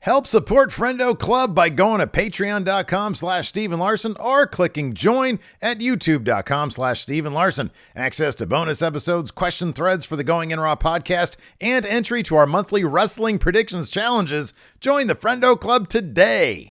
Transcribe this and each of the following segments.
Help support Friendo Club by going to patreon.com/Stephen Larson or clicking join at youtube.com/Stephen Larson. Access to bonus episodes, question threads for the Going In Raw podcast, and entry to our monthly wrestling predictions challenges. Join the Friendo Club today.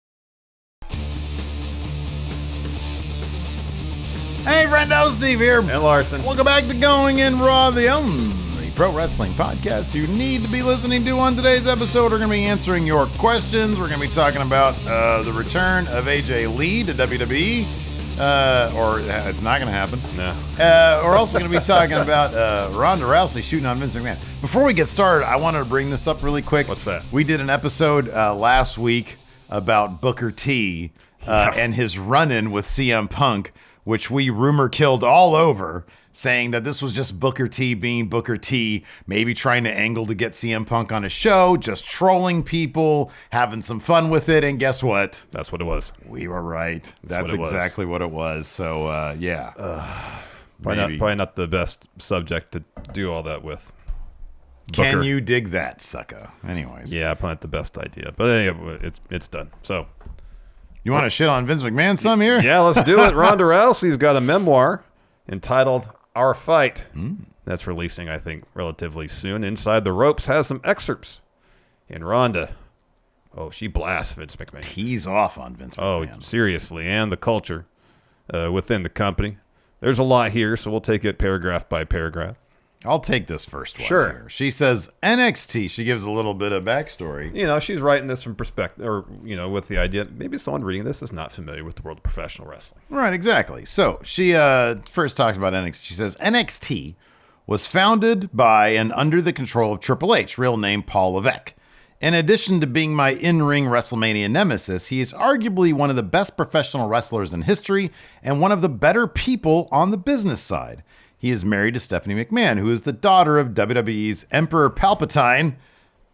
Hey, Friendo, Steve here. And Larson. Welcome back to Going In Raw, the only pro wrestling podcast you need to be listening to. On today's episode, we're going to be answering your questions. We're going to be talking about the return of AJ Lee to WWE. Or it's not going to happen. No. We're also going to be talking about Ronda Rousey shooting on Vince McMahon. Before we get started, I wanted to bring this up really quick. What's that? We did an episode last week about Booker T and his run-in with CM Punk, which we rumor killed all over, saying that this was just Booker T being Booker T, maybe trying to angle to get CM Punk on a show, just trolling people, having some fun with it. And guess what? That's what it was. We were right. That's exactly what it was. So, yeah. Probably not the best subject to do all that with. Can Booker. you dig that, sucker? Anyways. Yeah, probably not the best idea. But anyway, it's done. So. You want to shit on Vince McMahon some here? Yeah, let's do it. Ronda Rousey's got a memoir entitled Our Fight. That's releasing, I think, relatively soon. Inside the Ropes has some excerpts. And Ronda, she blasts Vince McMahon. He's off on Vince McMahon. Oh, seriously. And the culture within the company. There's a lot here, so we'll take it paragraph by paragraph. I'll take this first one. Sure. Here. She says NXT. She gives a little bit of backstory. You know, she's writing this from perspective, or, with the idea, maybe someone reading this is not familiar with the world of professional wrestling. Right, exactly. So she first talks about NXT. She says NXT was founded by and under the control of Triple H, real name Paul Levesque. In addition to being my in-ring WrestleMania nemesis, he is arguably one of the best professional wrestlers in history and one of the better people on the business side. He is married to Stephanie McMahon, who is the daughter of WWE's Emperor Palpatine,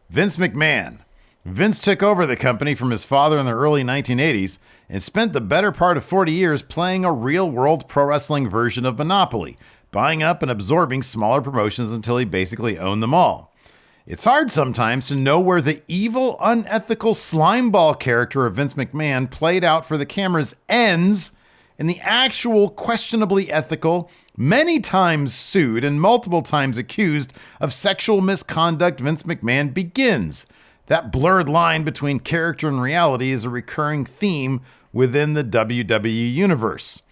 Vince McMahon. Vince took over the company from his father in the early 1980s and spent the better part of 40 years playing a real-world pro wrestling version of Monopoly, buying up and absorbing smaller promotions until he basically owned them all. It's hard sometimes to know where the evil, unethical Slimeball character of Vince McMahon played out for the cameras ends and the actual questionably ethical, many times sued and multiple times accused of sexual misconduct Vince McMahon begins. That blurred line between character and reality is a recurring theme within the WWE universe.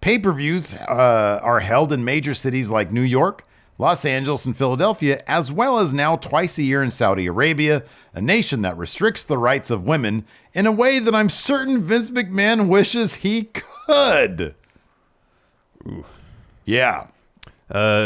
Pay-per-views are held in major cities like New York, Los Angeles, and Philadelphia, as well as now twice a year in Saudi Arabia, a nation that restricts the rights of women in a way that I'm certain Vince McMahon wishes he could. Ooh. Yeah.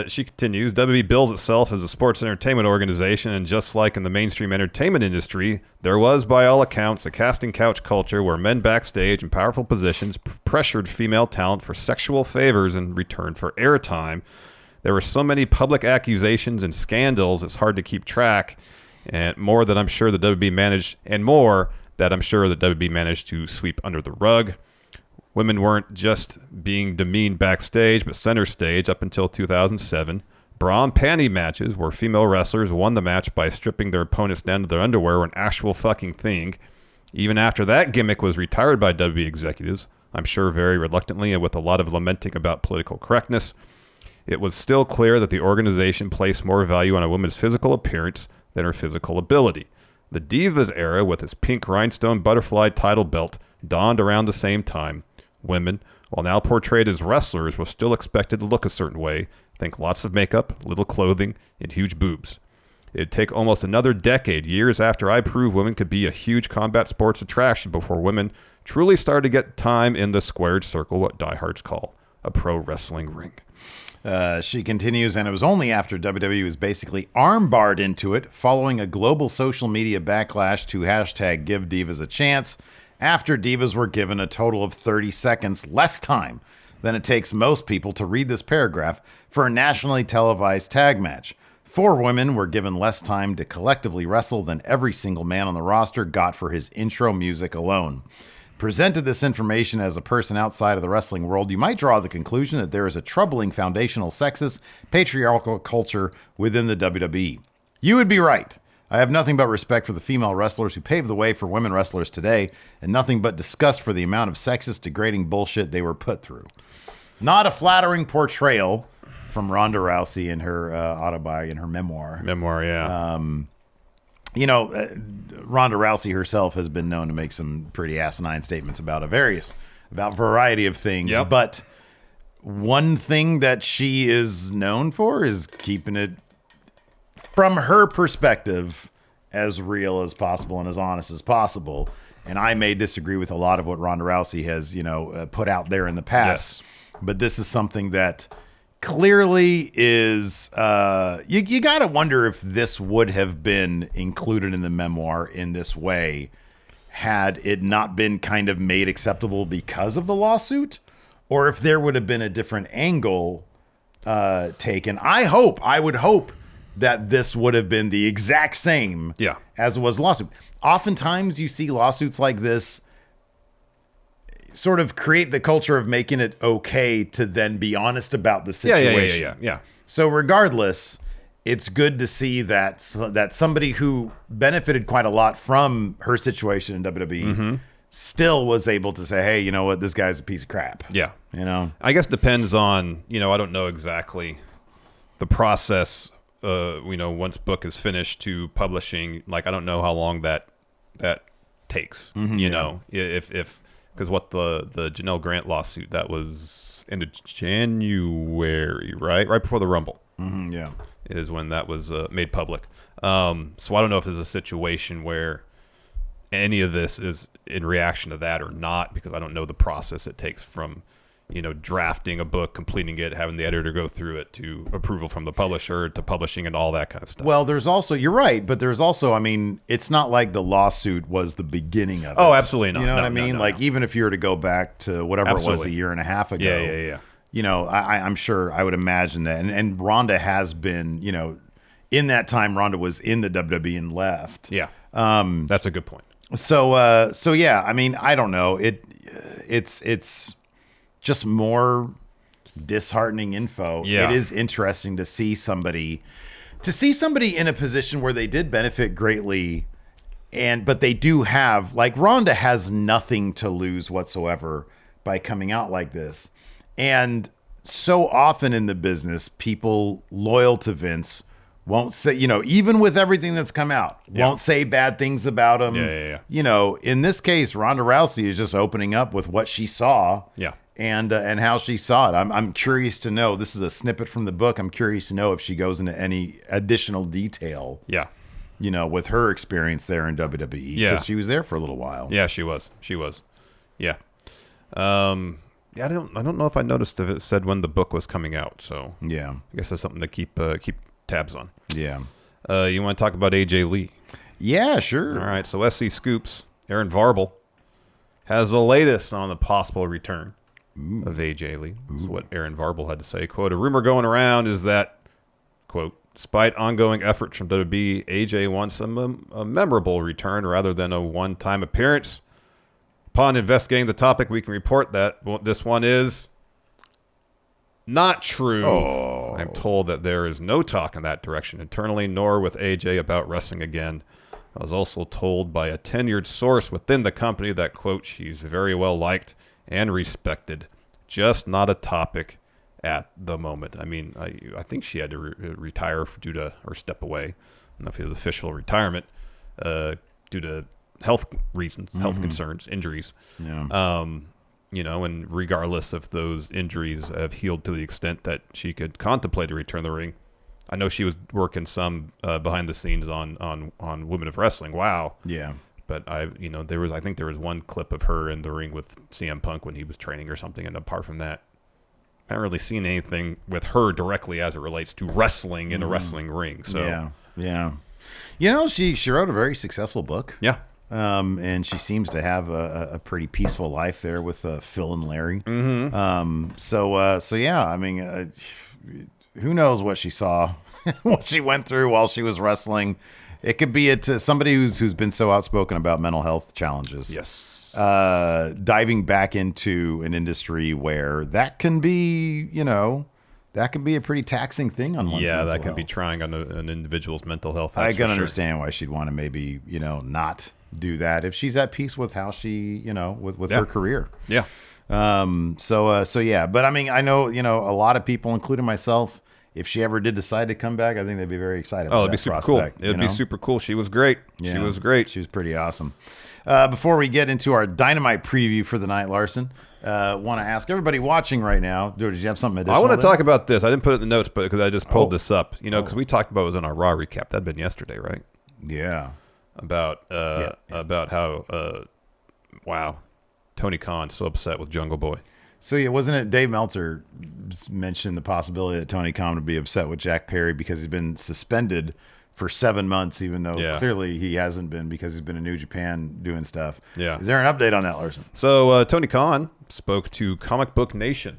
She continues, WWE bills itself as a sports entertainment organization, and just like in the mainstream entertainment industry, there was, by all accounts, a casting couch culture where men backstage in powerful positions pressured female talent for sexual favors in return for airtime. There were so many public accusations and scandals, it's hard to keep track, and more that I'm sure the WB managed to sweep under the rug. Women weren't just being demeaned backstage, but center stage up until 2007. Bra and panty matches where female wrestlers won the match by stripping their opponents down to their underwear were an actual fucking thing. Even after that gimmick was retired by WWE executives, I'm sure very reluctantly and with a lot of lamenting about political correctness, it was still clear that the organization placed more value on a woman's physical appearance than her physical ability. The Divas era, with its pink rhinestone butterfly title belt, dawned around the same time. Women, while now portrayed as wrestlers, were still expected to look a certain way, think lots of makeup, little clothing, and huge boobs. It'd take almost another decade, years after I proved women could be a huge combat sports attraction, before women truly started to get time in the squared circle, what diehards call a pro wrestling ring. She continues, and it was only after WWE was basically armbarred into it, following a global social media backlash to hashtag Give Divas a Chance, after divas were given a total of 30 seconds less time than it takes most people to read this paragraph for a nationally televised tag match. 4 women were given less time to collectively wrestle than every single man on the roster got for his intro music alone. Presented this information as a person outside of the wrestling world, you might draw the conclusion that there is a troubling foundational sexist, patriarchal culture within the WWE. You would be right. I have nothing but respect for the female wrestlers who paved the way for women wrestlers today, and nothing but disgust for the amount of sexist, degrading bullshit they were put through. Not a flattering portrayal from Ronda Rousey in her autobiography, in her memoir. Yeah. Ronda Rousey herself has been known to make some pretty asinine statements about a variety of things. Yep. But one thing that she is known for is keeping it, from her perspective, as real as possible and as honest as possible. And I may disagree with a lot of what Ronda Rousey has, put out there in the past. Yes. But this is something that clearly is, you got to wonder if this would have been included in the memoir in this way had it not been kind of made acceptable because of the lawsuit, or if there would have been a different angle taken. I would hope that this would have been the exact same as it was lawsuit. Oftentimes you see lawsuits like this sort of create the culture of making it okay to then be honest about the situation. Yeah. So regardless, it's good to see that somebody who benefited quite a lot from her situation in WWE still was able to say, hey, you know what, this guy's a piece of crap. Yeah. I guess depends on, I don't know exactly the process, once book is finished to publishing. Like, I don't know how long that takes, if because what the Janelle Grant lawsuit, that was end of January, right before the Rumble, is when that was made public. So I don't know if there's a situation where any of this is in reaction to that or not, because I don't know the process it takes from drafting a book, completing it, having the editor go through it, to approval from the publisher, to publishing, and all that kind of stuff. Well, there's also, you're right, but there's also, it's not like the lawsuit was the beginning of it. Oh, absolutely not. You know what I mean? Even if you were to go back to whatever it was a year and a half ago. Yeah. I'm sure, I would imagine that. And Ronda has been, in that time, Ronda was in the WWE and left. Yeah. That's a good point. So yeah, I don't know. It's just more disheartening info. Yeah. It is interesting to see somebody in a position where they did benefit greatly, but they do have, like, Ronda has nothing to lose whatsoever by coming out like this. And so often in the business, people loyal to Vince won't say, even with everything that's come out, won't say bad things about him. Yeah. In this case, Ronda Rousey is just opening up with what she saw. Yeah. And how she saw it. I'm curious to know. This is a snippet from the book. I'm curious to know if she goes into any additional detail. Yeah. With her experience there in WWE. Yeah. Because she was there for a little while. Yeah, she was. Yeah. I don't know if I noticed if it said when the book was coming out. So yeah, I guess that's something to keep tabs on. Yeah. You want to talk about AJ Lee? Yeah, sure. All right. So SC Scoops, Aaron Varble has the latest on the possible return of AJ Lee. This is what Aaron Varble had to say. Quote, a rumor going around is that, quote, despite ongoing efforts from WWE, AJ wants a memorable return rather than a one-time appearance. Upon investigating the topic, we can report that this one is not true. Oh. I'm told that there is no talk in that direction internally, nor with AJ about wrestling again. I was also told by a tenured source within the company that, quote, she's very well liked and respected, just not a topic at the moment. I think she had to retire due to, or step away. I don't know if it was official retirement, due to health reasons, health concerns, injuries. Yeah. And regardless if those injuries have healed to the extent that she could contemplate a return to the ring. I know she was working some behind the scenes on Women of Wrestling. Wow. Yeah. But I think there was one clip of her in the ring with CM Punk when he was training or something. And apart from that, I haven't really seen anything with her directly as it relates to wrestling in a wrestling ring. So yeah. She wrote a very successful book. Yeah. And she seems to have a pretty peaceful life there with Phil and Larry. Mm-hmm. So yeah, who knows what she saw, what she went through while she was wrestling. It could be somebody who's been so outspoken about mental health challenges. Yes. Diving back into an industry where that can be, that can be a pretty taxing thing on one's mental that can health. be trying on an individual's mental health. I That's can for sure. understand why she'd want to maybe, not do that if she's at peace with how she, with her career. Yeah. So yeah, but I mean, I know, a lot of people, including myself, if she ever did decide to come back, I think they'd be very excited about Oh, it'd be that super prospect, cool. It'd be super cool. She was great. Yeah. She was great. She was pretty awesome. Before we get into our Dynamite preview for the night, Larson, want to ask everybody watching right now, did you have something additional? I want to talk about this. I didn't put it in the notes, but because I just pulled Oh. this up, because we talked about it was in our Raw recap. That'd been yesterday, right? Yeah. About how Tony Khan so upset with Jungle Boy. So yeah, wasn't it Dave Meltzer mentioned the possibility that Tony Khan would be upset with Jack Perry because he's been suspended for 7 months, even though clearly he hasn't been because he's been in New Japan doing stuff. Yeah. Is there an update on that, Larson? So Tony Khan spoke to Comic Book Nation.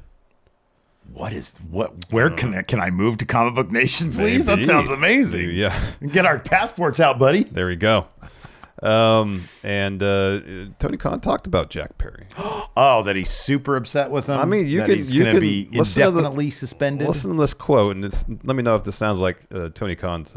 Where can I move to Comic Book Nation, please? Maybe. That sounds amazing. Maybe, yeah. Get our passports out, buddy. There we go. And Tony Khan talked about Jack Perry. Oh, that he's super upset with him. I mean, he's going to be indefinitely suspended. Listen to this quote, and let me know if this sounds like Tony Khan's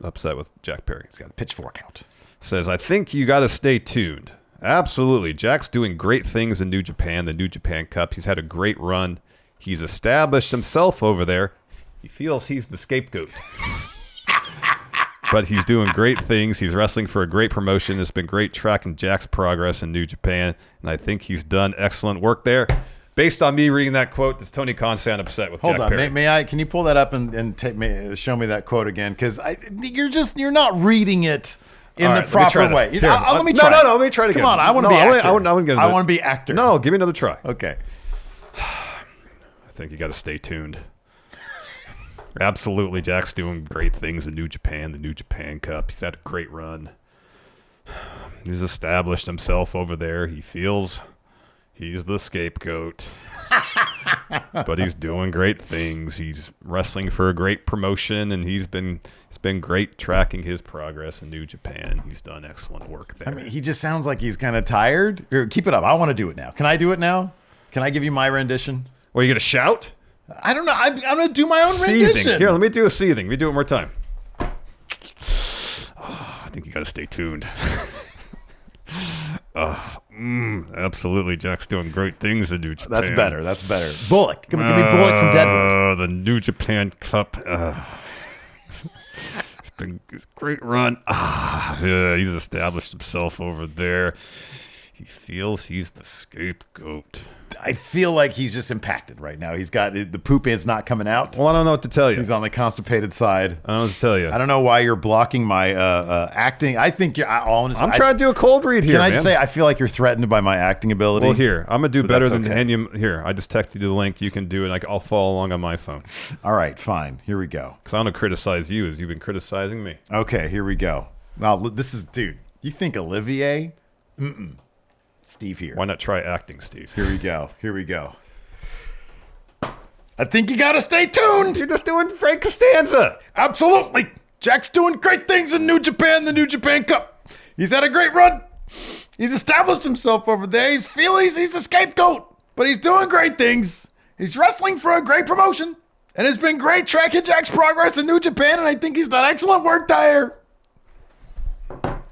upset with Jack Perry. He's got a pitchfork out. Says, I think you got to stay tuned. Absolutely. Jack's doing great things in New Japan, the New Japan Cup. He's had a great run. He's established himself over there. He feels he's the scapegoat. But he's doing great things. He's wrestling for a great promotion. It's been great tracking Jack's progress in New Japan, and I think he's done excellent work there. Based on me reading that quote, does Tony Khan sound upset with Jack Perry? Hold on, may I? Can you pull that up and show me that quote again? Because you're not reading it in the proper way. Let me try. No, let me try it again. Come on, I want to be actor. I want to be actor. No, give me another try. Okay. I think you got to stay tuned. Absolutely, Jack's doing great things in New Japan, the New Japan Cup. He's had a great run. He's established himself over there. He feels he's the scapegoat. But he's doing great things. He's wrestling for a great promotion, and it's been great tracking his progress in New Japan. He's done excellent work there. I mean, he just sounds like he's kind of tired. Keep it up. I want to do it now. Can I do it now? Can I give you my rendition? Well, you going to shout? I don't know. I'm going to do my own Seething. rendition. Here, let me do a seething. Let me do it one more time. Oh, I think you got to stay tuned. Absolutely, Jack's doing great things in New Japan. That's better. Bullock. Give me Bullock from Deadwood. The New Japan Cup. It's been a great run. He's established himself over there. He feels he's the scapegoat. I feel like he's just impacted right now. He's got the poop is not coming out. Well, I don't know what to tell you. He's on the constipated side. I don't know what to tell you. I don't know why you're blocking my acting. I think you're honestly. I'm trying to do a cold read here. Can I just say I feel like you're threatened by my acting ability? Well, here I'm gonna do better than okay. hand you. Here, I just texted you the link. You can do it. I'll follow along on my phone. All right, fine. Here we go. Because I want to criticize you as you've been criticizing me. Okay, here we go. Now this is, dude. You think Olivier? Steve here. Why not try acting, Steve? Here we go. I think you gotta stay tuned. You're just doing Frank Costanza. Absolutely. Jack's doing great things in New Japan, the New Japan Cup. He's had a great run. He's established himself over there. He's the scapegoat, but he's doing great things. He's wrestling for a great promotion, and it's been great tracking Jack's progress in New Japan, and I think he's done excellent work there.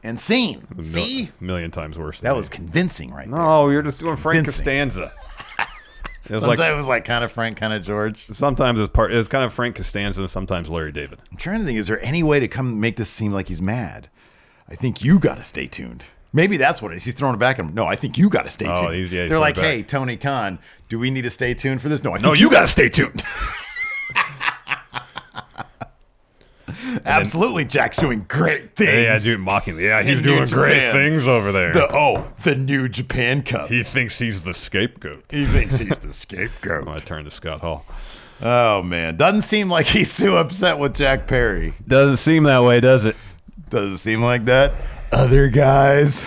And scene. See? A million times worse. That was convincing right there. No, you're just doing Frank Convincing. Costanza. Sometimes it was like kind of Frank, kind of George. Sometimes it's kind of Frank Costanza and sometimes Larry David. I'm trying to think, is there any way to come make this seem like he's mad? I think you got to stay tuned. Maybe that's what it is. He's throwing it back at him. No, I think you got to stay tuned. He's They're like, throwing it hey, Tony Khan, do we need to stay tuned for this? No, you got to stay tuned. Absolutely, Jack's doing great things. Yeah, dude, mockingly. Yeah, he's In doing New great Japan. things over there. The New Japan Cup. He thinks he's the scapegoat. He thinks he's the scapegoat. I turn to Scott Hall. Oh, man. Doesn't seem like he's too upset with Jack Perry. Doesn't seem that way, does it? Doesn't seem like that. Other guys.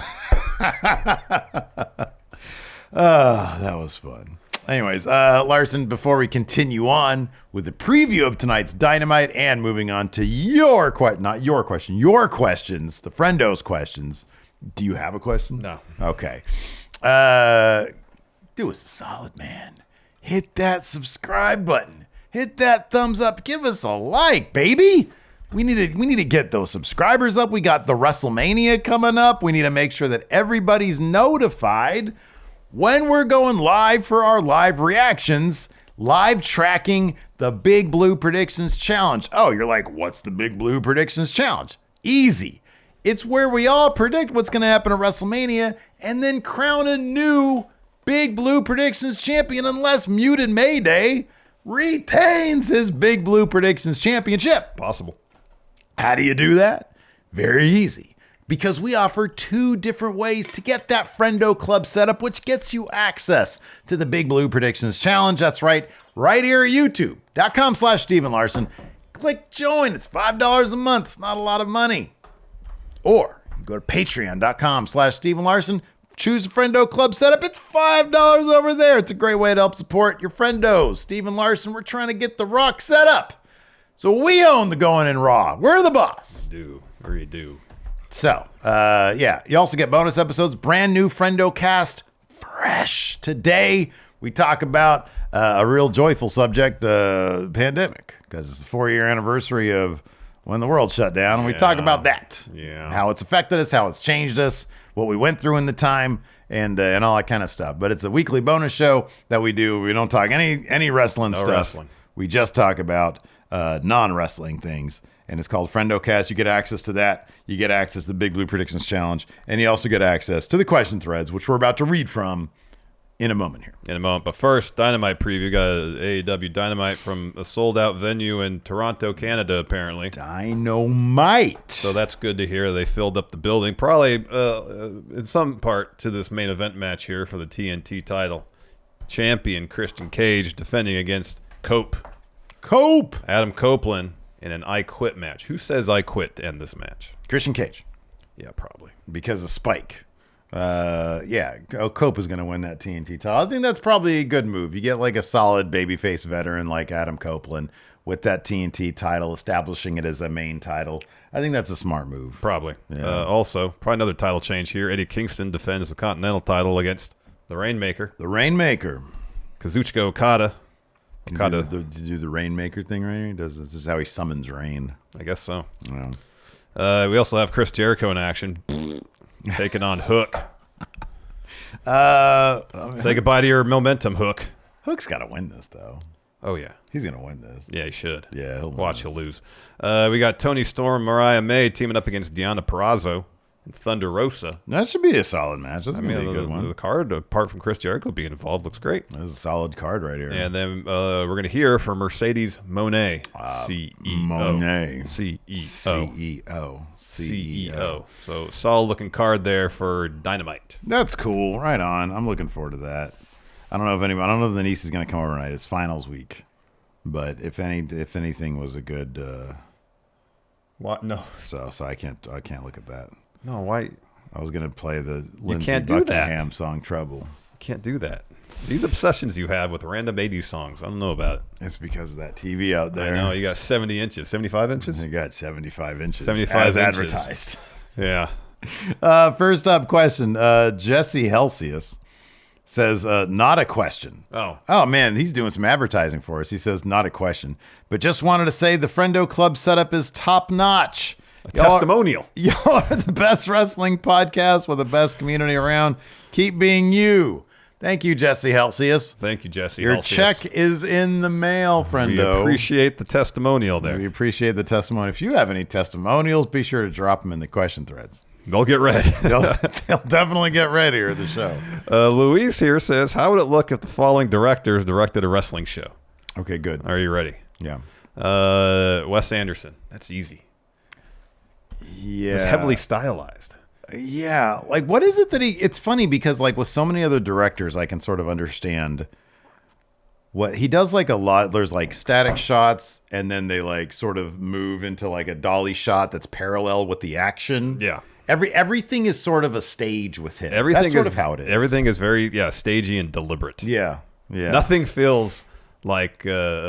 That was fun. Anyways, Larson, before we continue on with the preview of tonight's Dynamite and moving on to your questions, the Friendo's questions. Do you have a question? No. Okay. Do us a solid, man. Hit that subscribe button. hit that thumbs up. Give us a like, baby. We need to get those subscribers up. We got the WrestleMania coming up. We need to make sure that everybody's notified when we're going live for our live reactions, live tracking the Big Blue Predictions Challenge. Oh, you're like, what's the Big Blue Predictions Challenge? Easy. It's where we all predict what's going to happen at WrestleMania and then crown a new Big Blue Predictions champion unless Muted Mayday retains his Big Blue Predictions championship. Possible. How do you do that? Very easy. Because we offer 2 different ways to get that Friendo Club set up, which gets you access to the Big Blue Predictions Challenge. That's right here at youtube.com/Stephen Larson. Click join. It's $5 a month. It's not a lot of money. Or you go to patreon.com/Stephen Larson. Choose a Friendo Club setup. It's $5 over there. It's a great way to help support your friendos. Stephen Larson, we're trying to get the Rock set up. So we own the Going in Raw. We're the boss. We do. So, you also get bonus episodes, brand new Friendo cast, fresh. Today, we talk about a real joyful subject, pandemic, because it's the 4-year anniversary of when the world shut down. And we talk about that, how it's affected us, how it's changed us, what we went through in the time, and all that kind of stuff. But it's a weekly bonus show that we do. We don't talk any wrestling stuff. Wrestling. We just talk about non-wrestling things, and it's called FriendoCast. You get access to that. You get access to the Big Blue Predictions Challenge, and you also get access to the question threads, which we're about to read from in a moment here. But first, Dynamite preview. Got AEW Dynamite from a sold-out venue in Toronto, Canada, apparently. Dynamite. So that's good to hear. They filled up the building, probably in some part to this main event match here for the TNT title. Champion Christian Cage defending against Cope. Adam Copeland in an I Quit match. Who says I quit to end this match? Christian Cage. Yeah, probably. Because of Spike. Cope is going to win that TNT title. I think that's probably a good move. You get like a solid babyface veteran like Adam Copeland with that TNT title, establishing it as a main title. I think that's a smart move. Probably. Yeah. Also, probably another title change here. Eddie Kingston defends the Continental title against the Rainmaker. Kazuchika Okada. Do the Rainmaker thing right here? This is how he summons rain. I guess so. Yeah. We also have Chris Jericho in action, taking on Hook. Say goodbye to your momentum, Hook. Hook's got to win this, though. Oh, yeah. He's going to win this. Yeah, he should. Yeah, he'll lose. We got Tony Storm, Mariah May teaming up against Deonna Purrazzo and Thunder Rosa. That should be a solid match. That's going to be a good one. The card, apart from Chris Jericho being involved, looks great. This is a solid card right here. And then we're going to hear from Mercedes Moné, CEO. CEO. So solid looking card there for Dynamite. That's cool. Right on. I'm looking forward to that. I don't know if the niece is going to come over tonight. It's finals week. But if anything was a good What? No. So I can't look at that. No, why? I was going to play the Lindsey can't do Buckingham that. song Trouble. You can't do that. These obsessions you have with random 80s songs, I don't know about it. It's because of that TV out there. I know, you got 70 inches, 75 inches? You got 75 inches. 75 as inches. advertised. Yeah. First up question. Jesse Helsius says, not a question. Oh, man, he's doing some advertising for us. He says, not a question. But just wanted to say the Friendo Club setup is top-notch. Testimonial. Y'all are the best wrestling podcast with the best community around. Keep being you. Thank you, Jesse Helsius. Thank you, Jesse Your Helsius. check is in the mail, friendo. We appreciate the testimonial there. We appreciate the testimony. If you have any testimonials, be sure to drop them in the question threads. They'll get ready. They'll definitely get ready at the show. Luis here says, how would it look if the following directors directed a wrestling show? Okay, good. Are you ready? Yeah. Wes Anderson. That's easy. Yeah. It's heavily stylized. Yeah. Like, what is it that it's funny because, like, with so many other directors, I can sort of understand what he does, like, a lot. There's, like, static shots, and then they, like, sort of move into, like, a dolly shot that's parallel with the action. Yeah. Everything is sort of a stage with him. Everything that's how it is. Everything is very, stagey and deliberate. Yeah. Yeah. Nothing feels like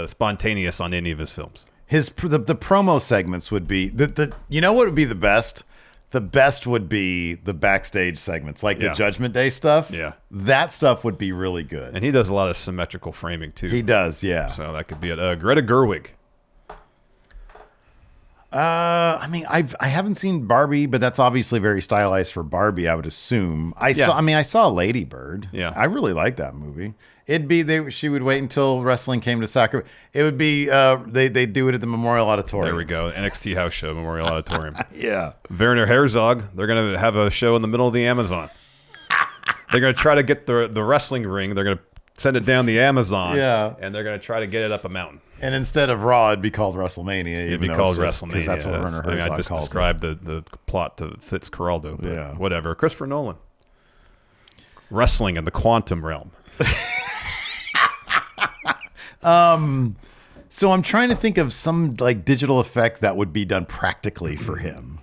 spontaneous on any of his films. The promo segments would be you know what would be the best? The best would be the backstage segments, like the Yeah. Judgment Day stuff. Yeah. That stuff would be really good. And he does a lot of symmetrical framing, too. He does, yeah. So that could be it. Greta Gerwig. I mean, I haven't seen Barbie, but that's obviously very stylized for Barbie, I would assume. I saw Lady Bird. Yeah. I really like that movie. It'd be she would wait until wrestling came to Sacramento. It would be they do it at the Memorial Auditorium. There we go. NXT house show, Memorial Auditorium. Yeah. Werner Herzog, they're going to have a show in the middle of the Amazon. They're going to try to get the wrestling ring. They're going to send it down the Amazon. Yeah. And they're going to try to get it up a mountain. And instead of Raw, it'd be called WrestleMania. It'd be called WrestleMania. Because that's what Werner Herzog I just calls described the plot to Fitzcarraldo. But Yeah. whatever. Christopher Nolan. Wrestling in the quantum realm. So I'm trying to think of some like digital effect that would be done practically for him.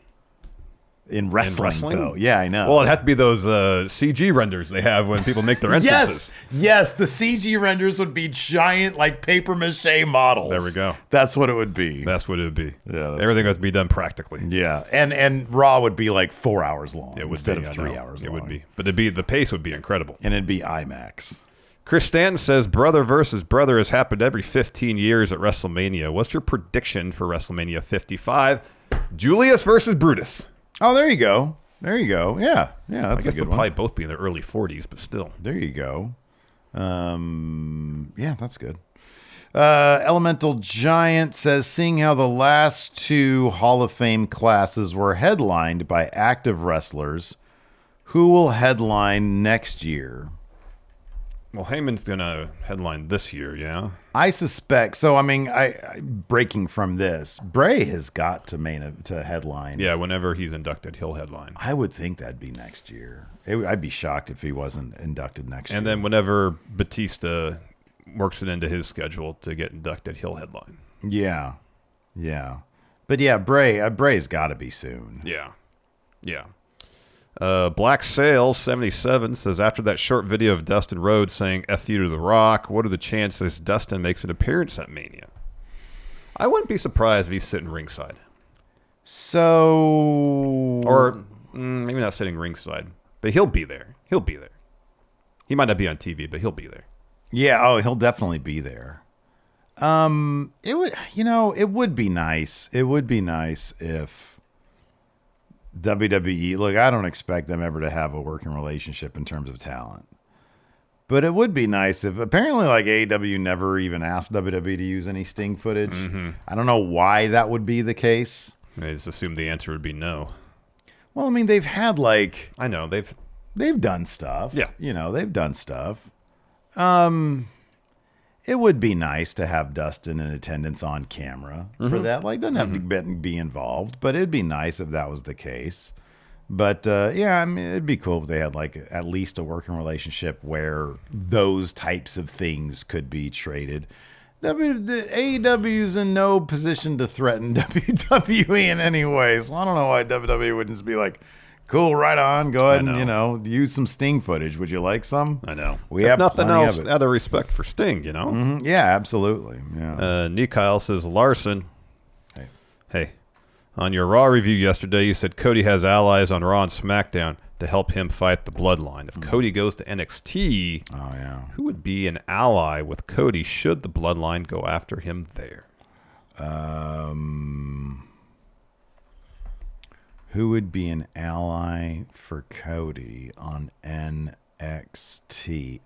In wrestling, though. Yeah, I know. Well, it'd have to be those CG renders they have when people make their entrances. Yes, the CG renders would be giant, like paper mache models. There we go. That's what it would be. That's what it would be. Yeah, that's Everything has to be done practically. Yeah, and Raw would be like 4 hours long It would instead be, of I 3 know. hours It long. would be. But the pace would be incredible. And it'd be IMAX. Chris Stanton says brother versus brother has happened every 15 years at WrestleMania. What's your prediction for WrestleMania 55? Julius versus Brutus. Oh, there you go. There you go. Yeah, that's I guess a they'll good one. probably both be in their early 40s, but still. There you go. Yeah, that's good. Elemental Giant says, seeing how the last 2 Hall of Fame classes were headlined by active wrestlers, who will headline next year? Well, Heyman's going to headline this year, yeah? I suspect. So, I mean, I breaking from this, Bray has got to headline. Yeah, whenever he's inducted, he'll headline. I would think that'd be next year. I'd be shocked if he wasn't inducted next year. And then whenever Batista works it into his schedule to get inducted, he'll headline. Yeah. But yeah, Bray's got to be soon. Yeah. Black Sail 77 says, after that short video of Dustin Rhodes saying F you to The Rock, what are the chances Dustin makes an appearance at Mania? I wouldn't be surprised if he's sitting ringside. So... Or maybe not sitting ringside, but he'll be there. He might not be on TV, but he'll be there. Yeah, he'll definitely be there. It would be nice. It would be nice if WWE, look, I don't expect them ever to have a working relationship in terms of talent. But it would be nice if, apparently, like, AEW never even asked WWE to use any Sting footage. Mm-hmm. I don't know why that would be the case. I just assumed the answer would be no. Well, I mean, they've had, like... I know, they've done stuff. Yeah. They've done stuff. It would be nice to have Dustin in attendance on camera for that. Like, doesn't have to be involved, but it'd be nice if that was the case. But I mean, it'd be cool if they had like at least a working relationship where those types of things could be traded. The AEW's in no position to threaten WWE in any way. So I don't know why WWE wouldn't just be like, cool, right on. Go ahead and, use some Sting footage. Would you like some? I know. We have nothing plenty else of it. out of respect for Sting, Mm-hmm. Yeah, absolutely. Yeah. Nikyle says, Larson. Hey. On your Raw review yesterday, you said Cody has allies on Raw and SmackDown to help him fight the Bloodline. If Cody goes to NXT, who would be an ally with Cody should the Bloodline go after him there? Who would be an ally for Cody on NXT?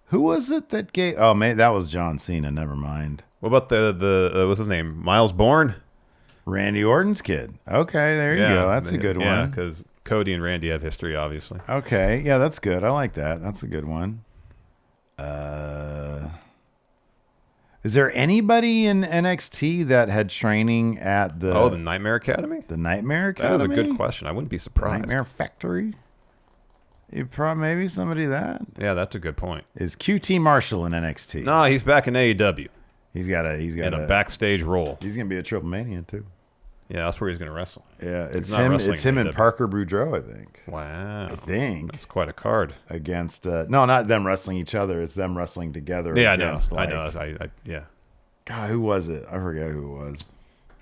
Who was it that gave... Oh, man, that was John Cena. Never mind. What about the what's his name? Miles Bourne? Randy Orton's kid. Okay, there you go. That's a good one. Yeah, because Cody and Randy have history, obviously. Okay, yeah, that's good. I like that. That's a good one. Is there anybody in NXT that had training at the Nightmare Academy? The Nightmare Academy? That was a good question. I wouldn't be surprised. Nightmare Factory? Maybe somebody that Yeah, that's a good point. is QT Marshall in NXT. No, he's back in AEW He's got in a backstage role. He's gonna be a Triple Mania too. Yeah, that's where he's going to wrestle. Yeah, it's not him. wrestling It's him in and AEW. Parker Boudreaux, I think. Wow. I think That's quite a card. against no, not them wrestling each other. It's them wrestling together. Yeah, I know. against, I like- know. Yeah. God, who was it? I forget who it was.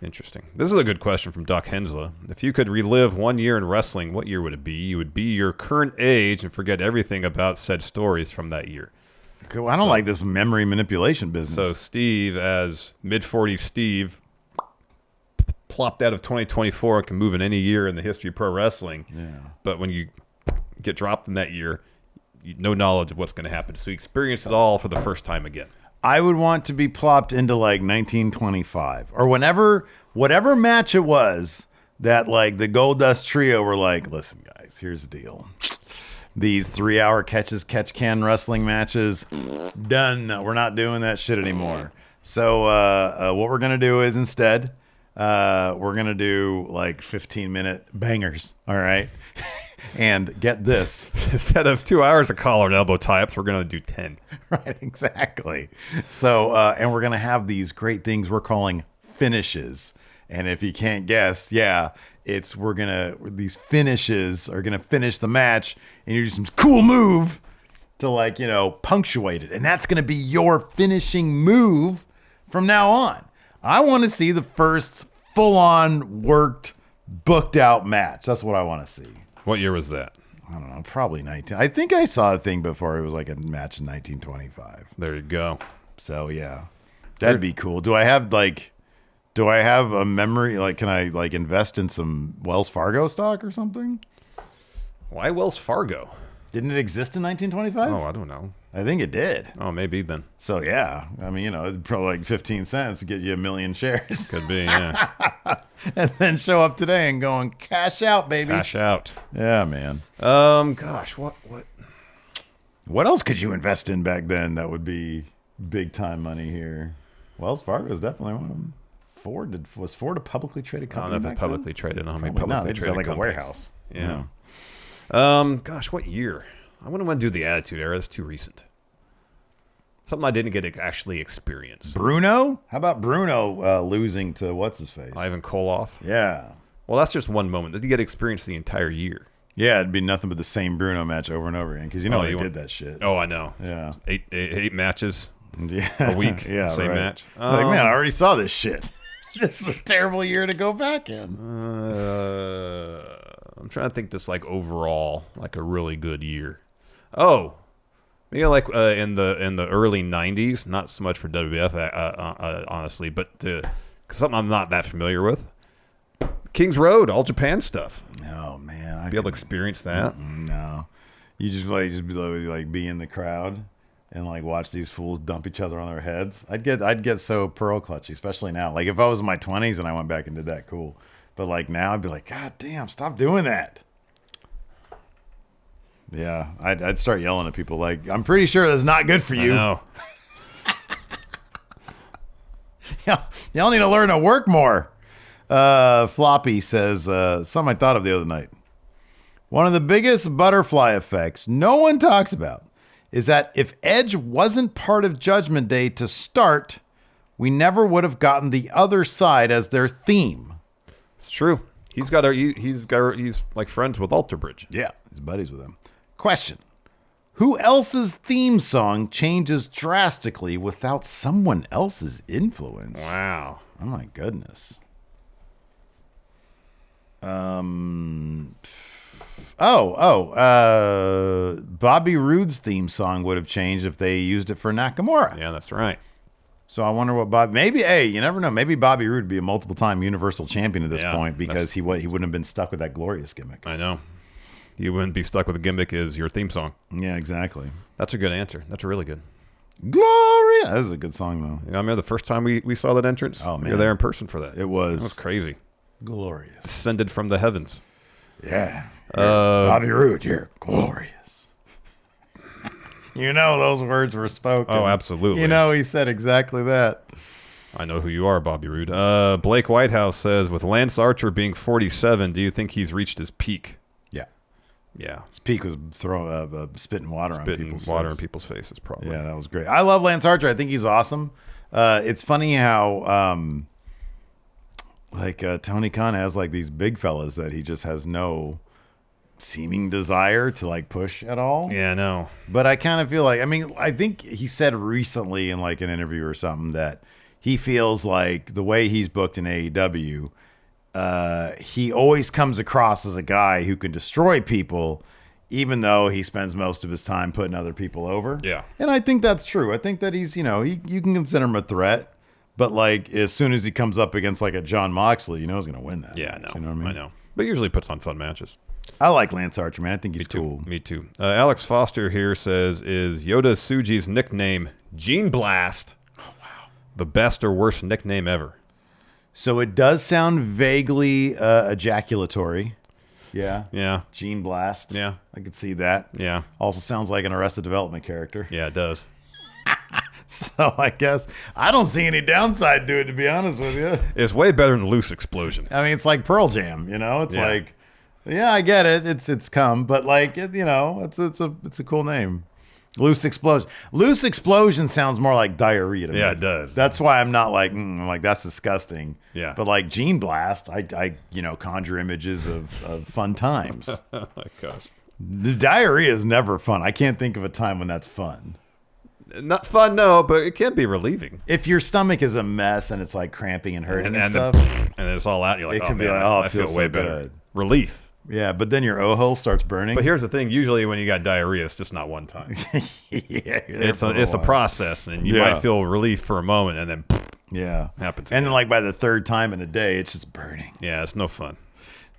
Interesting. This is a good question from Doc Henslow. If you could relive 1 year in wrestling, what year would it be? You would be your current age and forget everything about said stories from that year. Okay, well, I don't like this memory manipulation business. So Steve, as mid-40s Steve, plopped out of 2024 and can move in any year in the history of pro wrestling. Yeah. But when you get dropped in that year, no knowledge of what's going to happen. So you experience it all for the first time again. I would want to be plopped into like 1925 or whatever match it was that like the Goldust Trio were like, listen, guys, here's the deal. These 3-hour catch can wrestling matches, done. We're not doing that shit anymore. So what we're going to do is instead, we're going to do like 15-minute bangers. All right. And get this. Instead of 2 hours of collar and elbow tie-ups, we're going to do 10. Right, exactly. So, and we're going to have these great things we're calling finishes. And if you can't guess, these finishes are going to finish the match and you do some cool move to punctuate it. And that's going to be your finishing move from now on. I want to see the first full-on worked, booked out match. That's what I want to see. What year was that? I don't know, probably 19. I think I saw a thing before. It was like a match in 1925. There you go. So yeah, that'd be cool. Do I have a memory? Like, can I invest in some Wells Fargo stock or something? Why Wells Fargo? Didn't it exist in 1925? Oh, I don't know. I think it did. Oh, maybe then. So yeah, I mean, it'd probably like 15 cents to get you 1 million shares. Could be, yeah. And then show up today and go and cash out, baby. Cash out. Yeah, man. Gosh, what else could you invest in back then that would be big time money here? Wells Fargo is definitely one of them. Was Ford a publicly traded company? I don't know if it's publicly traded. I don't know how many Probably not. publicly They just traded had like companies. a warehouse. Yeah. Gosh, what year? I wouldn't want to do the Attitude Era. That's too recent. Something I didn't get to actually experience. Bruno? How about Bruno losing to what's his face? Ivan Koloff. Yeah. Well, that's just one moment. Did you get to experience the entire year? Yeah, it'd be nothing but the same Bruno match over and over again because they did that shit. Oh, I know. Yeah. Eight matches Yeah. a week. Yeah, same right. match. Like, man, I already saw this shit. This is a terrible year to go back in. I'm trying to think this like overall, like a really good year. Oh, maybe like in the early '90s. Not so much for WWF, honestly, but something I'm not that familiar with. Kings Road, All Japan stuff. Oh man, Be able to experience that. No, you just be in the crowd and like watch these fools dump each other on their heads. I'd get so pearl clutchy, especially now. Like if I was in my 20s and I went back and did that, cool. But like now, I'd be like, God damn, stop doing that. Yeah, I'd start yelling at people like, I'm pretty sure that's not good for you. I know. Yeah, y'all need to learn to work more. Floppy says, something I thought of the other night. One of the biggest butterfly effects no one talks about is that if Edge wasn't part of Judgment Day to start, we never would have gotten the other side as their theme. It's true. He's like friends with Alter Bridge. Yeah, he's buddies with him. Question. Who else's theme song changes drastically without someone else's influence? Wow. Oh my goodness. Bobby Roode's theme song would have changed if they used it for Nakamura. Yeah, that's right. So I wonder what you never know. Maybe Bobby Roode would be a multiple-time Universal Champion at this point because he wouldn't have been stuck with that glorious gimmick. I know. You wouldn't be stuck with a gimmick as your theme song. Yeah, exactly. That's a good answer. That's really good. Gloria. That is a good song, though. I remember the first time we saw that entrance. Oh, man. We were there in person for that. It was crazy. Glorious. Descended from the heavens. Yeah. Bobby Roode, you're glorious. You know those words were spoken. Oh, absolutely. You know he said exactly that. I know who you are, Bobby Roode. Blake Whitehouse says, with Lance Archer being 47, do you think he's reached his peak? Yeah. His peak was spitting water in people's faces, probably. Yeah, that was great. I love Lance Archer. I think he's awesome. It's funny how Tony Khan has like these big fellas that he just has no seeming desire to like push at all. Yeah, I know. But I kind of feel like, I think he said recently in like an interview or something that he feels like the way he's booked in AEW, he always comes across as a guy who can destroy people, even though he spends most of his time putting other people over. Yeah. And I think that's true. I think that he's, you can consider him a threat, but like as soon as he comes up against like a John Moxley, he's going to win that. Yeah, match, I know. You know what I mean? I know. But he usually puts on fun matches. I like Lance Archer, man. I think he's cool. Me too. Alex Foster here says, is Yoda Tsuji's nickname Gene Blast the best or worst nickname ever? So it does sound vaguely ejaculatory. Yeah. Yeah. Gene Blast. Yeah. I could see that. Yeah. Also sounds like an Arrested Development character. Yeah, it does. So I guess I don't see any downside to it, to be honest with you. It's way better than Loose Explosion. I mean, it's like Pearl Jam, It's Yeah. like, yeah, I get it. It's come, but like, it's a cool name. Loose Explosion. Loose Explosion sounds more like diarrhea to me. Yeah, it does. That's why I'm not like, I'm like, that's disgusting. Yeah. But like Gene Blast, I conjure images of fun times. Oh my gosh. The diarrhea is never fun. I can't think of a time when that's fun. Not fun, no, but it can be relieving. If your stomach is a mess and it's like cramping and hurting and stuff. And then it's all out. You're like, It oh, can be man, like, oh, it I feel feels way so better. good. Relief. Yeah, but then your O-hole starts burning. But here's the thing. Usually when you got diarrhea, it's just not one time. Yeah, It's a process, and you might feel relief for a moment, and then happens And again. then like by the third time in a day, it's just burning. Yeah, it's no fun.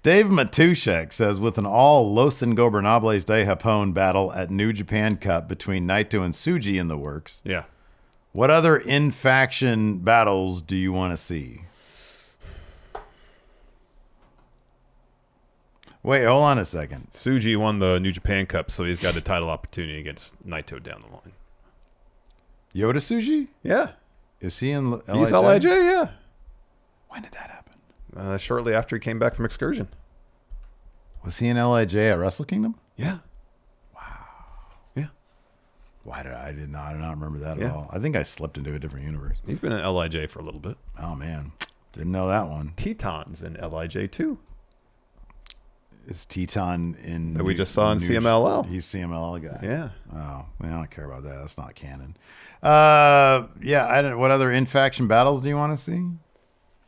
Dave Matushek says, with an all Los Ingobernables de Japón battle at New Japan Cup between Naito and Tsuji in the works, Yeah. what other in-faction battles do you want to see? Wait, hold on a second. Tsuji won the New Japan Cup, so he's got a title opportunity against Naito down the line. Yoda Tsuji? Yeah. Is he in LIJ? He's LIJ, yeah. When did that happen? Shortly after he came back from excursion. Was he in LIJ at Wrestle Kingdom? Yeah. Yeah. Why did I did not remember that Yeah. at all. I think I slipped into a different universe. He's been in LIJ for a little bit. Oh man, didn't know that one. Teton's in LIJ too. Is Teton in That we just saw in CMLL. He's CMLL guy. Yeah. Oh, man, I don't care about that. That's not canon. Yeah, I don't. What other in-faction battles do you want to see?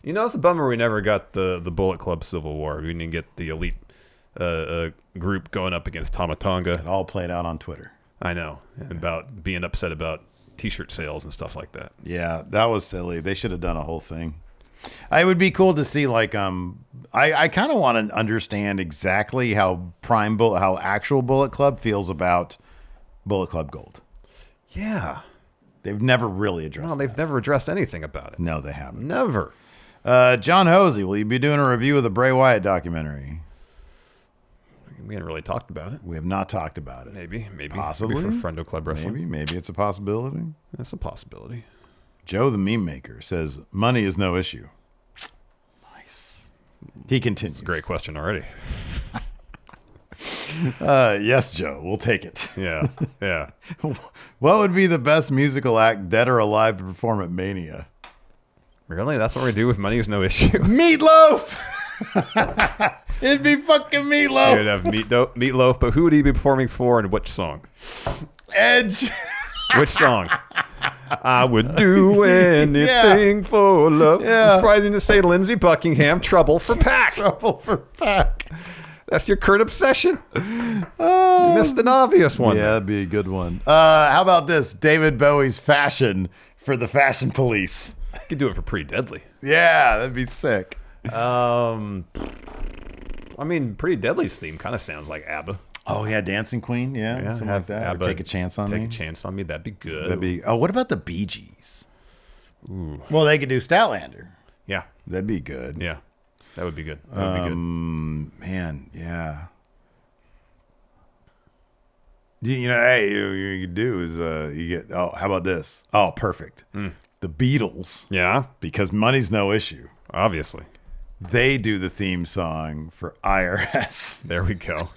You know, it's a bummer we never got the Bullet Club Civil War. We didn't get the elite group going up against Tamatonga. It all played out on Twitter. I know. And about being upset about T-shirt sales and stuff like that. Yeah, that was silly. They should have done a whole thing. It would be cool to see, like, I kind of want to understand exactly how how actual Bullet Club feels about Bullet Club Gold. Yeah. They've never really addressed No, they've never addressed anything about it. No, they haven't. Never. John Hosey, will you be doing a review of the Bray Wyatt documentary? We haven't really talked about it. We have not talked about it. Maybe. Possibly. Maybe for Friendo Club Wrestling. Maybe it's a possibility. That's a possibility. Joe the Meme Maker says, money is no issue. Nice. He continues. It's a great question already. Yes, Joe, we'll take it. Yeah. Yeah. What would be the best musical act, dead or alive, to perform at Mania? Really? That's what we do with Money is No Issue? Meatloaf! It'd be fucking Meatloaf. You'd have Meatloaf, but who would he be performing for and which song? Edge. Which song? I would do anything for love. Yeah. Surprising to say Lindsey Buckingham, Trouble for Pack. Trouble for Pack. That's your Kurt obsession. You missed an obvious one. Yeah, that'd be a good one. How about this? David Bowie's Fashion for the Fashion Police. You could do it for Pretty Deadly. Yeah, that'd be sick. I mean, Pretty Deadly's theme kind of sounds like ABBA. Oh, yeah, Dancing Queen. Yeah, something like that. ABBA, Or Take a Chance on Me. Take a chance on me. That'd be good. That'd be. Oh, what about the Bee Gees? Ooh. Well, they could do Statlander. Yeah. That'd be good. Yeah. That would be good. That would be good. Man, yeah. You know, hey, you could do is you get. Oh, how about this? Oh, perfect. The Beatles. Yeah. Because money's no issue. Obviously. They do the theme song for IRS. There we go.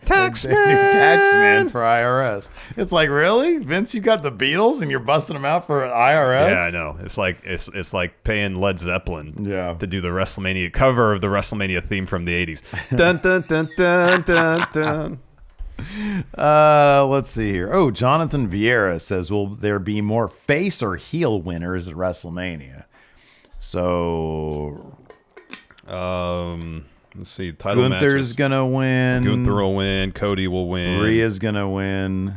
Taxman. Taxman for IRS. It's like, really? Vince, you got the Beatles and you're busting them out for IRS? Yeah, I know. It's like paying Led Zeppelin to do the WrestleMania cover of the WrestleMania theme from the 80s. Dun dun dun dun dun dun. Let's see here. Oh, Jonathan Vieira says, will there be more face or heel winners at WrestleMania? So let's see. Title Gunther's matches. gonna win. Gunther will win. Cody will win. Rhea's gonna win.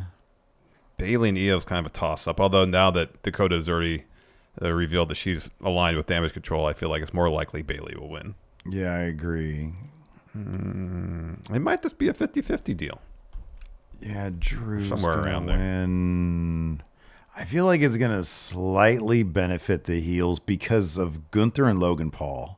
Bailey and Io's kind of a toss-up. Although now that Dakota's already revealed that she's aligned with Damage Control, I feel like it's more likely Bailey will win. Yeah, I agree. It might just be a 50-50 deal. Yeah, Drew's somewhere gonna around there. win. I feel like it's gonna slightly benefit the heels because of Gunther and Logan Paul.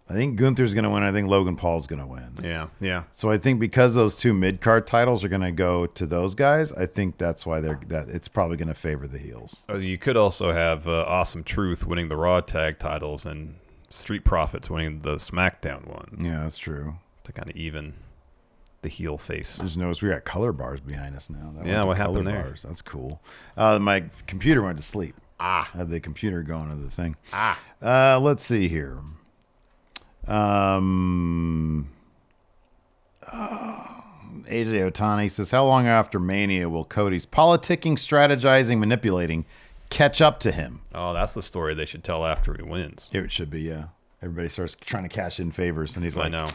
I think Gunther's gonna win. I think Logan Paul's gonna win. Yeah. So I think because those two mid-card titles are gonna go to those guys, I think that's why it's probably gonna favor the heels. You could also have Awesome Truth winning the Raw tag titles and Street Profits winning the SmackDown ones. Yeah, that's true. To kind of even the heel face. Just noticed we got color bars behind us now. What happened there? Bars. That's cool. My computer went to sleep. I had the computer going to the thing. Let's see here. AJ Otani says, how long after Mania will Cody's politicking, strategizing, manipulating catch up to him? Oh, that's the story they should tell after he wins. It should be, yeah. Everybody starts trying to cash in favors, and he's like, I know.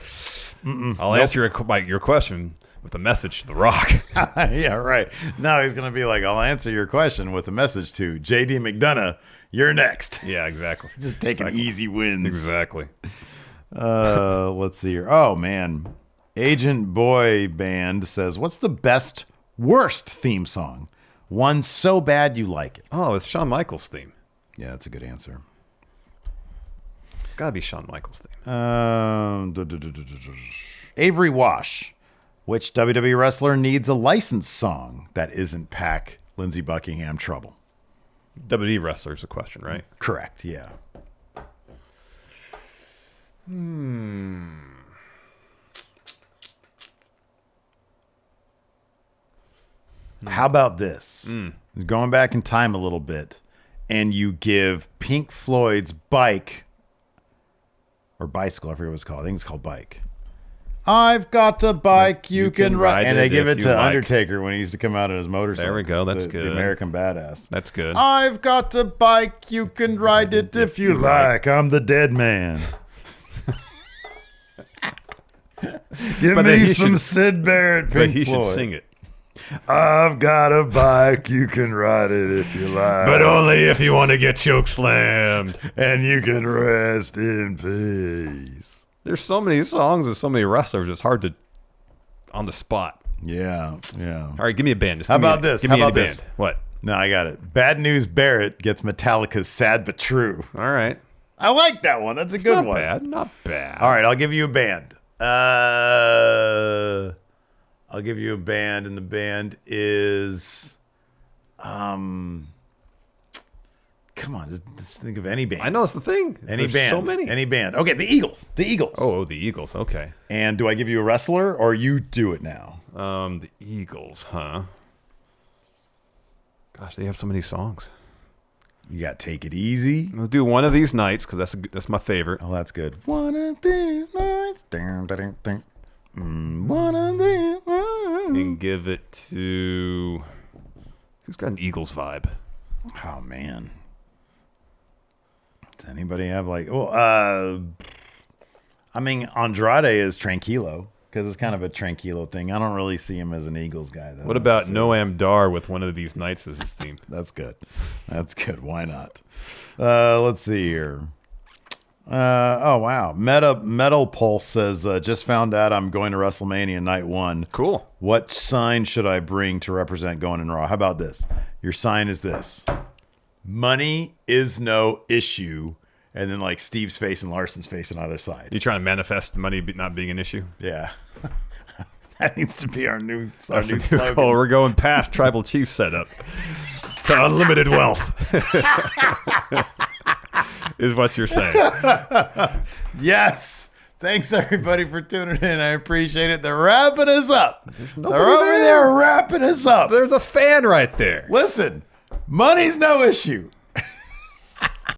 I'll answer your question with a message to The Rock. yeah, right. Now he's going to be like, I'll answer your question with a message to JD McDonough. You're next. Yeah, exactly. Just taking easy wins. Exactly. Let's see here. Oh, man. Agent Boy Band says, what's the best, worst theme song? One so bad you like it. Oh, it's Shawn Michaels' theme. Yeah, that's a good answer. It's got to be Shawn Michaels' theme. Avery Wash. Which WWE wrestler needs a licensed song that isn't Pac, Lindsey Buckingham trouble? WWE wrestler is a question, right? Correct, yeah. How about this? Going back in time a little bit, and you give Pink Floyd's Bike, or Bicycle, I forget what it's called. I think it's called Bike. I've got a bike you can ride. And they give it to Undertaker when he used to come out on his motorcycle. There we go. That's good. The American Badass. That's good. I've got a bike. You can ride it if you like. I'm the dead man. Give me some Sid Barrett, Pink But he Floyd. should sing it. I've got a bike. You can ride it if you like. But only if you want to get choke slammed. And you can rest in peace. There's so many songs and so many wrestlers. It's hard to on the spot. Yeah. All right, give me a band. How about this? Give me How any about this? band. What? No, I got it. Bad News Barrett gets Metallica's Sad But True. All right. I like that one. That's a good one. Not bad. All right, I'll give you a band. I'll give you a band, and the band is, come on, just think of any band. I know it's the thing. Any There's band. so many. Any band. Okay, the Eagles. The Eagles. Oh, the Eagles. Okay. And do I give you a wrestler, or you do it now? The Eagles, huh? Gosh, they have so many songs. You got Take It Easy. Let's do One of These Nights, because that's my favorite. Oh, that's good. One of these nights. One of these nights. And give it to... Who's got an Eagles vibe? Oh, man. Does anybody have I mean, Andrade is Tranquilo, because it's kind of a Tranquilo thing. I don't really see him as an Eagles guy, though. What about Noam Dar with One of These Nights as his theme? That's good. That's good. Why not? Let's see here. Oh, wow. Metal Pulse says, just found out I'm going to WrestleMania night 1. Cool. What sign should I bring to represent going in Raw? How about this? Your sign is this. Money is no issue. And then like Steve's face and Larson's face on either side. You trying to manifest money not being an issue? Yeah. That needs to be our new slogan. Oh, we're going past tribal chief setup to unlimited wealth. Is what you're saying. Yes. Thanks everybody for tuning in. I appreciate it. They're wrapping us up. They're over there wrapping us up. There's a fan right there. Listen, money's no issue.